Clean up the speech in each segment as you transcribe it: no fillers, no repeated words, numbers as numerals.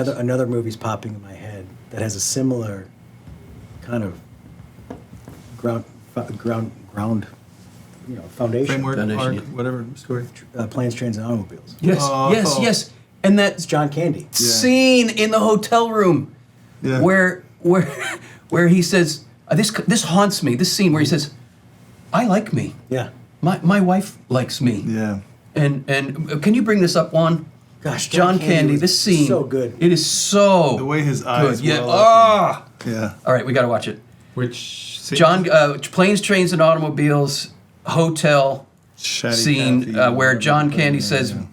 Another movie's popping in my head that has a similar kind of ground, foundation. Framework, Foundation, arc, yeah. whatever story. Planes, Trains, and Automobiles. Yes, Oh. yes. And that It's John Candy. scene in the hotel room Yeah. where he says, this haunts me, this scene where he says, I like me. Yeah. My wife likes me. Yeah. And can you bring this up, Juan? Gosh, John Candy, was this scene. so good. It is so The way his eyes good. Yeah. well up All right, we got to watch it. Which scene? John, Planes, Trains, and Automobiles, hotel Shatty scene Cathy, where John Candy yeah, says, yeah.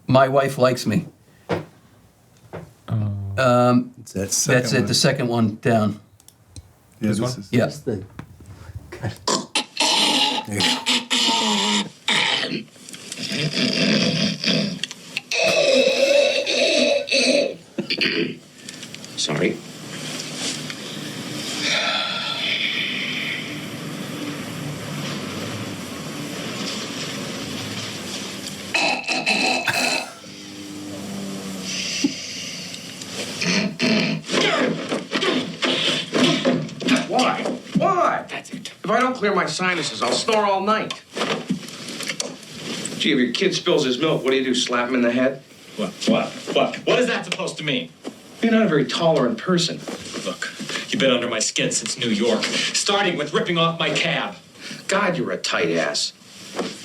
my wife likes me. That's it. That's it, the second one down. Yeah, This one? this is. Yeah. That's the. There you go. Sorry. Why? Why? That's it. If I don't clear my sinuses, I'll snore all night. Gee, if your kid spills his milk, what do? Slap him in the head? What is that supposed to mean? You're not a very tolerant person. Look, you've been under my skin since New York, starting with ripping off my cab. God, you're a tight ass.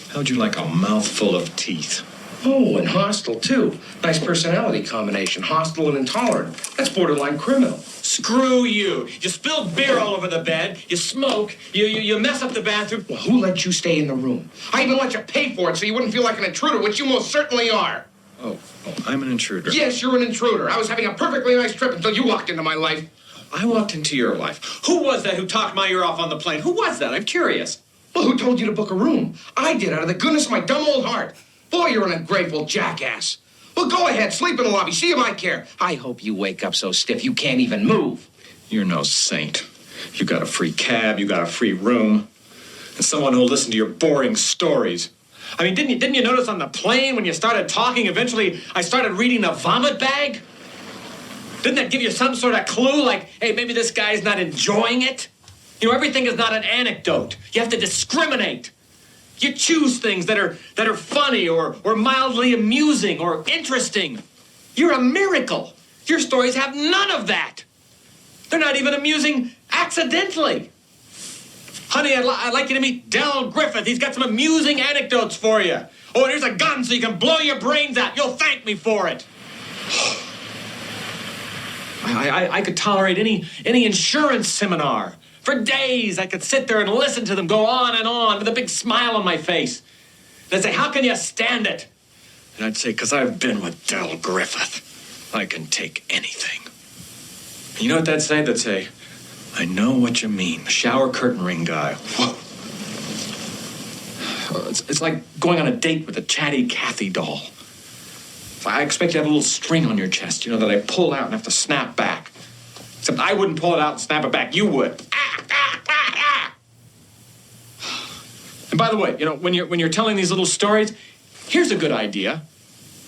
How'd you like a mouthful of teeth? Oh, and hostile, too. Nice personality combination. Hostile and intolerant. That's borderline criminal. Screw you. You spilled beer all over the bed. You smoke. You mess up the bathroom. Well, who let you stay in the room? I even let you pay for it so you wouldn't feel like an intruder, which you most certainly are. Oh, I'm an intruder. Yes, you're an intruder. I was having a perfectly nice trip until you walked into my life. I walked into your life. Who was that who talked my ear off on the plane? Who was that? I'm curious. Well, who told you to book a room? I did, out of the goodness of my dumb old heart. Boy, you're an ungrateful jackass. Well, go ahead, sleep in the lobby. See if I care. I hope you wake up so stiff you can't even move. You're no saint. You got a free cab, you got a free room, and someone who'll listen to your boring stories. I mean, didn't you notice on the plane when you started talking, eventually I started reading the vomit bag? Didn't that give you some sort of clue, like, hey, maybe this guy's not enjoying it? You know, everything is not an anecdote. You have to discriminate. You choose things that are funny or mildly amusing or interesting. You're a miracle. Your stories have none of that. They're not even amusing accidentally. Honey, I'd like you to meet Del Griffith. He's got some amusing anecdotes for you. Oh, and here's a gun so you can blow your brains out. You'll thank me for it. I could tolerate any insurance seminar. For days, I could sit there and listen to them go on and on with a big smile on my face. They'd say, how can you stand it? And I'd say, because I've been with Del Griffith. I can take anything. And you know what they'd say? They'd say, I know what you mean. The shower curtain ring guy. Whoa. It's like going on a date with a chatty Cathy doll. I expect you to have a little string on your chest, that I pull out and have to snap back. Except I wouldn't pull it out and snap it back. You would. And by the way, when you're telling these little stories, here's a good idea.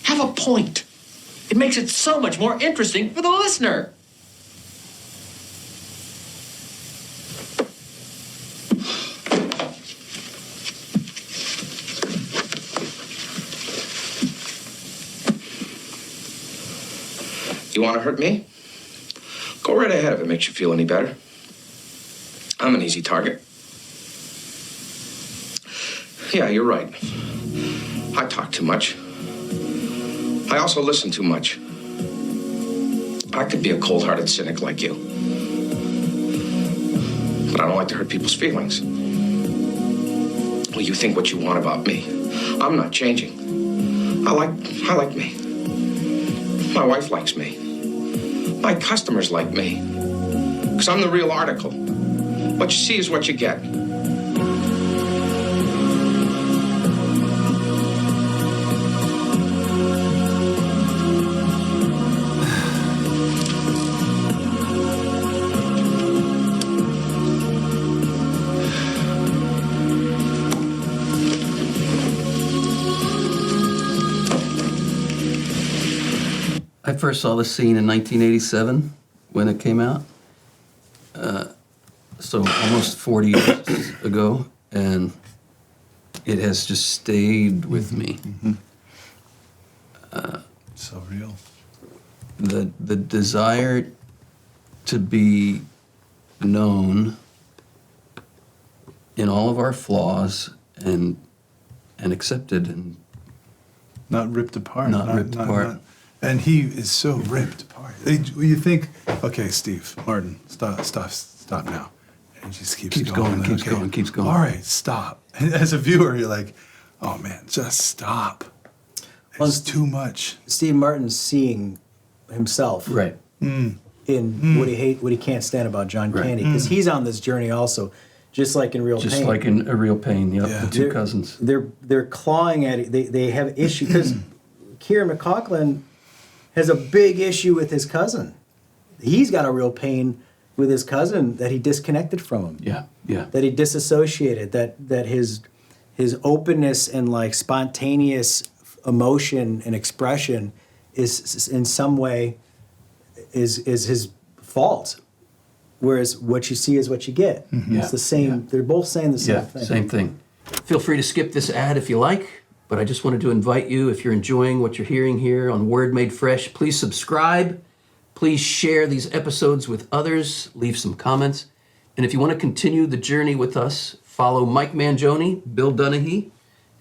Have a point. It makes it so much more interesting for the listener. You want to hurt me? Go right ahead if it makes you feel any better. I'm an easy target. Yeah, you're right. I talk too much. I also listen too much. I could be a cold-hearted cynic like you. But I don't like to hurt people's feelings. Well, you think what you want about me. I'm not changing. I like me. My wife likes me. My customers like me. Because I'm the real article. What you see is what you get. first saw the scene in 1987 when it came out. So almost 40 years ago, and it has just stayed with me. So real. The desire to be known in all of our flaws and accepted and Not ripped apart. Not ripped apart. And he is so ripped apart. You think, okay, Steve, Martin, stop now. And he just keeps going. keeps going. All right, stop. And as a viewer, you're like, oh man, just stop. Well, It's too much. Steve Martin's seeing himself right. in what he can't stand about John Right. Candy, because he's on this journey also, just like in Real Just Pain. like in A Real Pain, yep, Yeah. the two cousins. They're clawing at it. They have issue because Kieran McCaughlin has a big issue with his cousin. He's got a real pain with his cousin that he disconnected from him. Yeah, yeah. That he disassociated. That his openness and like spontaneous emotion and expression is in some way is his fault. Whereas what you see is what you get. Yeah. It's the same. Yeah. They're both saying the same Yeah, thing. same thing. Feel free to skip this ad if you like, but I just wanted to invite you, if you're enjoying what you're hearing here on Word Made Fresh, please subscribe. Please share these episodes with others. Leave some comments. And if you want to continue the journey with us, follow Mike Mangione, Bill Donaghy,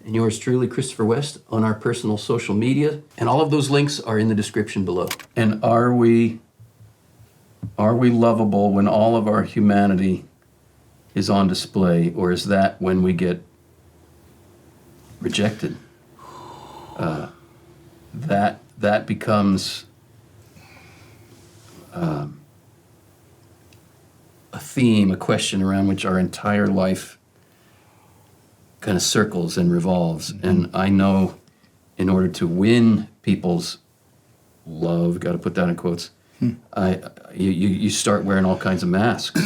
and yours truly, Christopher West, on our personal social media. And all of those links are in the description below. And are we lovable when all of our humanity is on display, or is that when we get rejected? That becomes a theme, a question around which our entire life kind of circles and revolves. And I know in order to win people's love, got to put that in quotes, you start wearing all kinds of masks,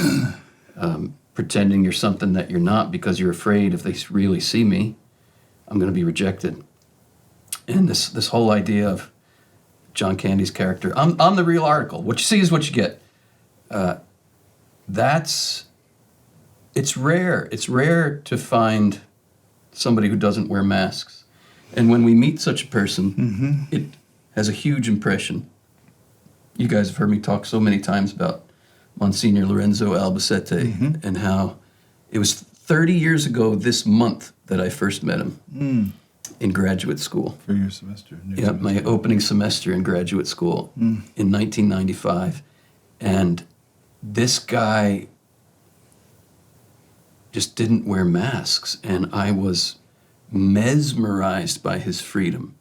pretending you're something that you're not because you're afraid if they really see me, I'm going to be rejected. And this whole idea of John Candy's character, I'm the real article. What you see is what you get. It's rare. It's rare to find somebody who doesn't wear masks. And when we meet such a person, it has a huge impression. You guys have heard me talk so many times about Monsignor Lorenzo Albacete and how it was 30 years ago this month that I first met him in graduate school. For your semester. Yeah, my opening semester in graduate school in 1995. And this guy just didn't wear masks, and I was mesmerized by his freedom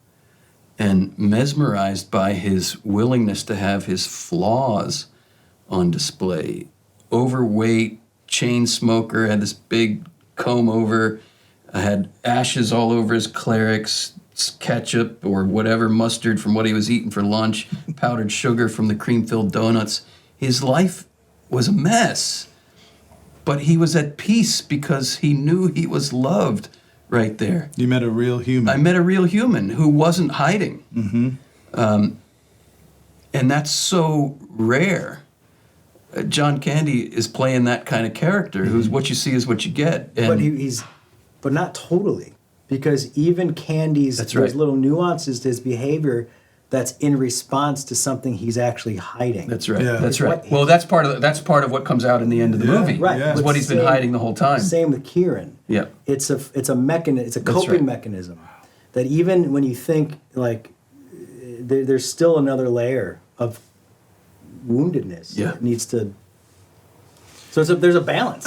and mesmerized by his willingness to have his flaws on display. Overweight, chain smoker, had this big comb over, had ashes all over his clerics, ketchup or whatever, mustard from what he was eating for lunch, powdered sugar from the cream-filled donuts. His life was a mess, but he was at peace because he knew he was loved right there. You met a real human. I met a real human who wasn't hiding. And that's so rare. John Candy is playing that kind of character, who's what you see is what you get. And But not totally, because even Candy's That's there's right. little nuances to his behavior that's in response to something he's actually hiding. That's right. Yeah. That's right. What- Well, that's part of what comes out in the end of the Yeah, movie. Right, Yeah. Is but what he's been same- hiding the whole time. Same with Kieran. Yeah. It's a mechanism. It's a That's coping right. mechanism that even when you think like there's still another layer of woundedness Yeah. that needs to. So there's a balance.